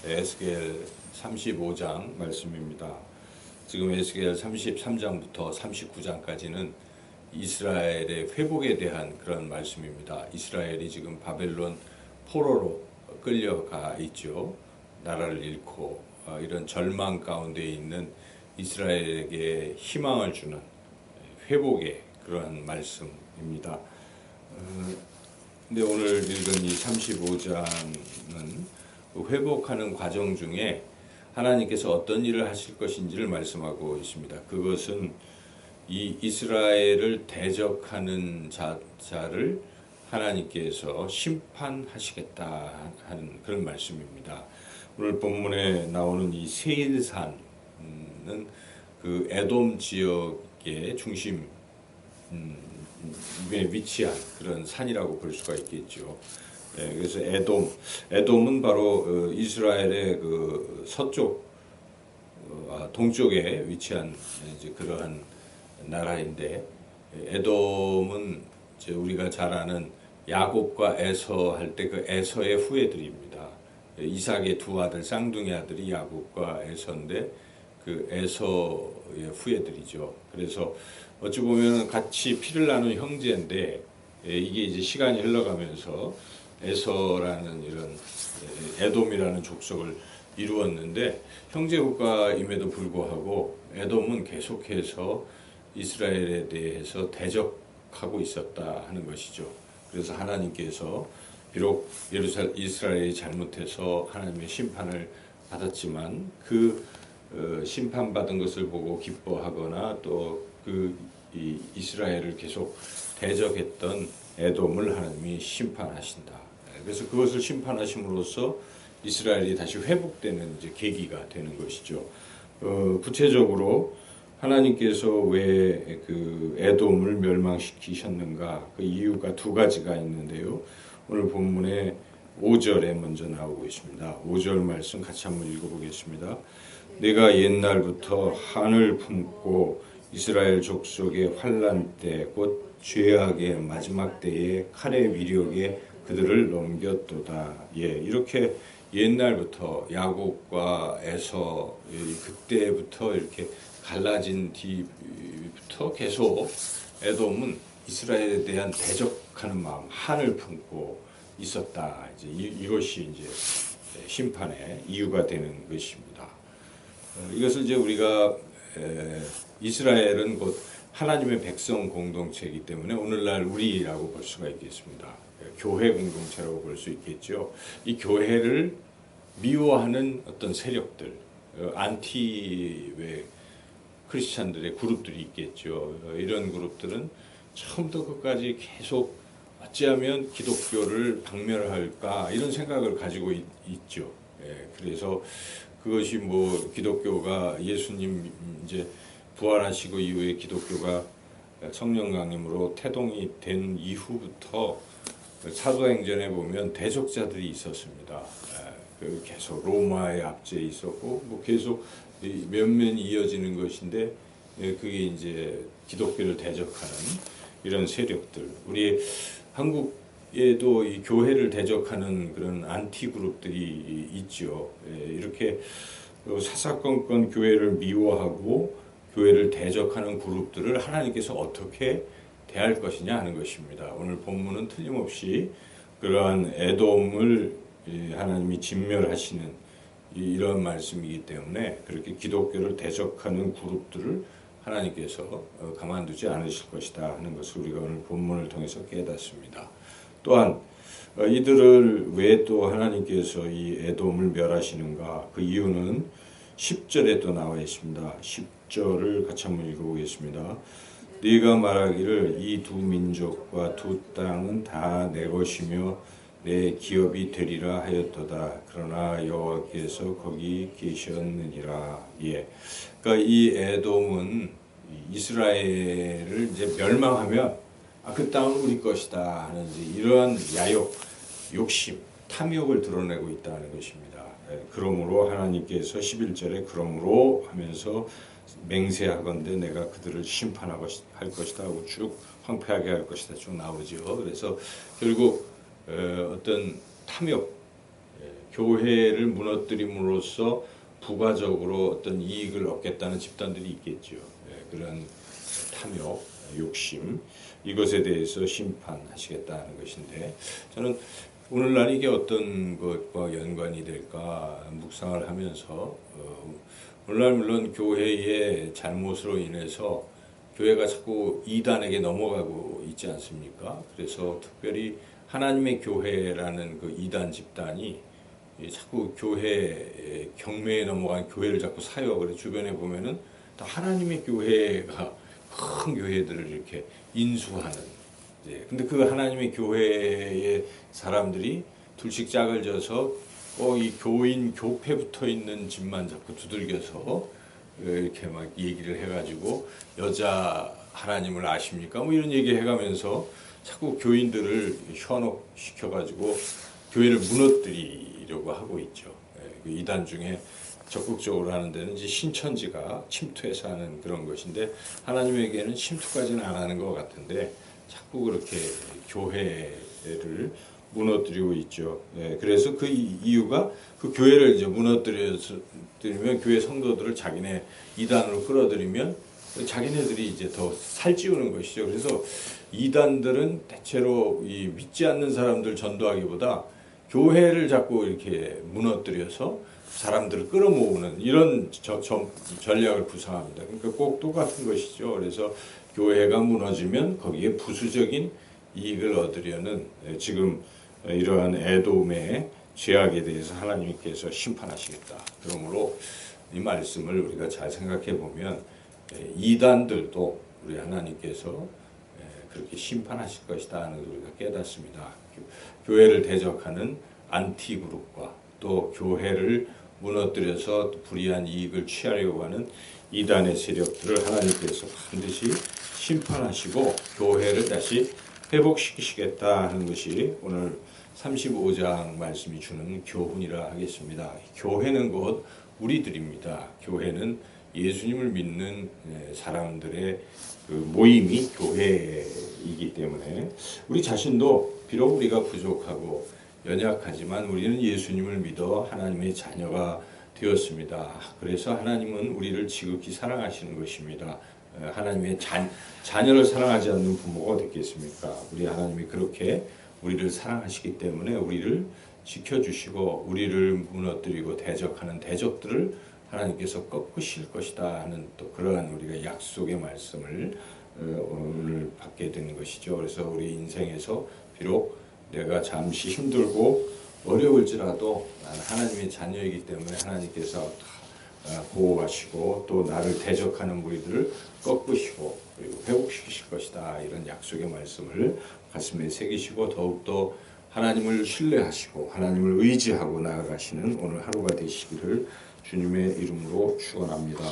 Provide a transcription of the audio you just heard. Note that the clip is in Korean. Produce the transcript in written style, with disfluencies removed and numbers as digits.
에스겔 35장 말씀입니다. 지금 에스겔 33장부터 39장까지는 이스라엘의 회복에 대한 그런 말씀입니다. 이스라엘이 지금 바벨론 포로로 끌려가 있죠. 나라를 잃고 이런 절망 가운데 있는 이스라엘에게 희망을 주는 회복의 그러한 말씀입니다. 근데 오늘 읽은 이 35장은 회복하는 과정 중에 하나님께서 어떤 일을 하실 것인지를 말씀하고 있습니다. 그것은 이 이스라엘을 대적하는 자를 하나님께서 심판하시겠다 하는 그런 말씀입니다. 오늘 본문에 나오는 이 세일산은 그 에돔 지역의 중심에 위치한 그런 산이라고 볼 수가 있겠죠. 네, 그래서 에돔은 바로 이스라엘의 그 서쪽, 동쪽에 위치한 이제 그러한 나라인데, 에돔은 이제 우리가 잘 아는 야곱과 에서 할 때 그 에서의 후예들입니다. 이삭의 두 아들, 쌍둥이 아들이 야곱과 에서인데 그 에서의 후예들이죠. 그래서 어찌 보면 같이 피를 나눈 형제인데 이게 이제 시간이 흘러가면서 에서라는 이런 에돔이라는 족속을 이루었는데 형제 국가임에도 불구하고 에돔은 계속해서 이스라엘에 대해서 대적하고 있었다 하는 것이죠. 그래서 하나님께서 비록 이스라엘이 잘못해서 하나님의 심판을 받았지만 그 심판받은 것을 보고 기뻐하거나 또 그 이스라엘을 계속 대적했던 에돔을 하나님이 심판하신다. 그래서 그것을 심판하심으로써 이스라엘이 다시 회복되는 이제 계기가 되는 것이죠. 구체적으로 하나님께서 왜 그 에돔을 멸망시키셨는가? 그 이유가 두 가지가 있는데요. 오늘 본문에 5절에 먼저 나오고 있습니다. 5절 말씀 같이 한번 읽어보겠습니다. 내가 옛날부터 한을 품고 이스라엘 족속의 환난 때 곧 죄악의 마지막 때에 칼의 위력에 그들을 넘겼도다. 이렇게 옛날부터 야곱과 에서 그때부터 이렇게 갈라진 뒤부터 계속 에돔은 이스라엘에 대한 대적하는 마음, 한을 품고 있었다. 이제 이것이 이제 심판의 이유가 되는 것입니다. 이것을 이제 우리가 이스라엘은 곧 하나님의 백성 공동체이기 때문에 오늘날 우리라고 볼 수가 있겠습니다. 교회 공동체라고 볼 수 있겠죠. 이 교회를 미워하는 어떤 세력들, 안티 크리스찬들의 그룹들이 있겠죠. 이런 그룹들은 처음부터 끝까지 계속 어찌하면 기독교를 박멸할까 이런 생각을 가지고 있죠. 그래서 그것이 뭐 기독교가 예수님 이제 부활하시고 이후에 기독교가 성령 강림으로 태동이 된 이후부터 사도행전에 보면 대적자들이 있었습니다. 계속 로마의 압제에 있었고 뭐 계속 면면이 이어지는 것인데 그게 이제 기독교를 대적하는 이런 세력들. 우리 한국에도 이 교회를 대적하는 그런 안티 그룹들이 있죠. 이렇게 사사건건 교회를 미워하고 교회를 대적하는 그룹들을 하나님께서 어떻게 대할 것이냐 하는 것입니다. 오늘 본문은 틀림없이 그러한 에돔을 하나님이 진멸하시는 이런 말씀이기 때문에 그렇게 기독교를 대적하는 그룹들을 하나님께서 가만두지 않으실 것이다 하는 것을 우리가 오늘 본문을 통해서 깨닫습니다. 또한 이들을 왜 또 하나님께서 이 에돔을 멸하시는가? 그 이유는 10절에 또 나와 있습니다. 10절을 같이 한번 읽어보겠습니다. 네가 말하기를 이 두 민족과 두 땅은 다 내 것이며 내 기업이 되리라 하였도다. 그러나 여호와께서 거기 계셨느니라. 그러니까 이 에돔은 이스라엘을 이제 멸망하면 그 땅은 우리 것이다 하는 이러한 야욕, 욕심, 탐욕을 드러내고 있다는 것입니다. 그러므로 하나님께서 11절에 그러므로 하면서 맹세하건대 내가 그들을 심판하고 할 것이다 하고 쭉 황폐하게 할 것이다 쭉 나오죠. 그래서 결국 어떤 탐욕, 교회를 무너뜨림으로써 부가적으로 어떤 이익을 얻겠다는 집단들이 있겠죠. 그런 탐욕, 욕심, 이것에 대해서 심판하시겠다는 것인데, 저는 오늘날 이게 어떤 것과 연관이 될까 묵상을 하면서 오늘날 물론 교회의 잘못으로 인해서 교회가 자꾸 이단에게 넘어가고 있지 않습니까? 그래서 특별히 하나님의 교회라는 그 이단 집단이 자꾸 교회 경매에 넘어간 교회를 자꾸 사요. 그래서 주변에 보면은 또 하나님의 교회가 큰 교회들을 이렇게 인수하는. 근데 그 하나님의 교회의 사람들이 둘씩 짝을 져서 이 교인 교패 붙어 있는 집만 자꾸 두들겨서 이렇게 막 얘기를 해가지고 여자 하나님을 아십니까? 뭐 이런 얘기 해가면서 자꾸 교인들을 현혹시켜가지고 교회를 무너뜨리려고 하고 있죠. 그 이단 중에 적극적으로 하는 데는 이제 신천지가 침투해서 하는 그런 것인데, 하나님에게는 침투까지는 안 하는 것 같은데 자꾸 그렇게 교회를 무너뜨리고 있죠. 그래서 그 이유가 그 교회를 이제 무너뜨리면 교회 성도들을 자기네 이단으로 끌어들이면 자기네들이 이제 더 살찌우는 것이죠. 그래서 이단들은 대체로 이 믿지 않는 사람들 전도하기보다 교회를 자꾸 이렇게 무너뜨려서 사람들을 끌어모으는 이런 전략을 구사합니다. 그러니까 꼭 똑같은 것이죠. 그래서 교회가 무너지면 거기에 부수적인 이익을 얻으려는 지금 이러한 에돔의 죄악에 대해서 하나님께서 심판하시겠다. 그러므로 이 말씀을 우리가 잘 생각해 보면 이단들도 우리 하나님께서 그렇게 심판하실 것이다 하는 걸 우리가 깨닫습니다. 교회를 대적하는 안티그룹과 또 교회를 무너뜨려서 불이한 이익을 취하려고 하는 이단의 세력들을 하나님께서 반드시 심판하시고 교회를 다시 회복시키시겠다 하는 것이 오늘 35장 말씀이 주는 교훈이라 하겠습니다. 교회는 곧 우리들입니다. 교회는 예수님을 믿는 사람들의 그 모임이 교회이기 때문에 우리 자신도 비록 우리가 부족하고 연약하지만 우리는 예수님을 믿어 하나님의 자녀가 되었습니다. 그래서 하나님은 우리를 지극히 사랑하시는 것입니다. 하나님의 자녀를 사랑하지 않는 부모가 어딨겠습니까? 우리 하나님이 그렇게 우리를 사랑하시기 때문에 우리를 지켜주시고 우리를 무너뜨리고 대적하는 대적들을 하나님께서 꺾으실 것이다 하는 또 그러한 우리가 약속의 말씀을 오늘 받게 되는 것이죠. 그래서 우리 인생에서 비록 내가 잠시 힘들고 어려울지라도 나는 하나님의 자녀이기 때문에 하나님께서 보호하시고 또 나를 대적하는 무리들을 꺾으시고 그리고 회복시키실 것이다. 이런 약속의 말씀을 가슴에 새기시고 더욱더 하나님을 신뢰하시고 하나님을 의지하고 나아가시는 오늘 하루가 되시기를 주님의 이름으로 축원합니다.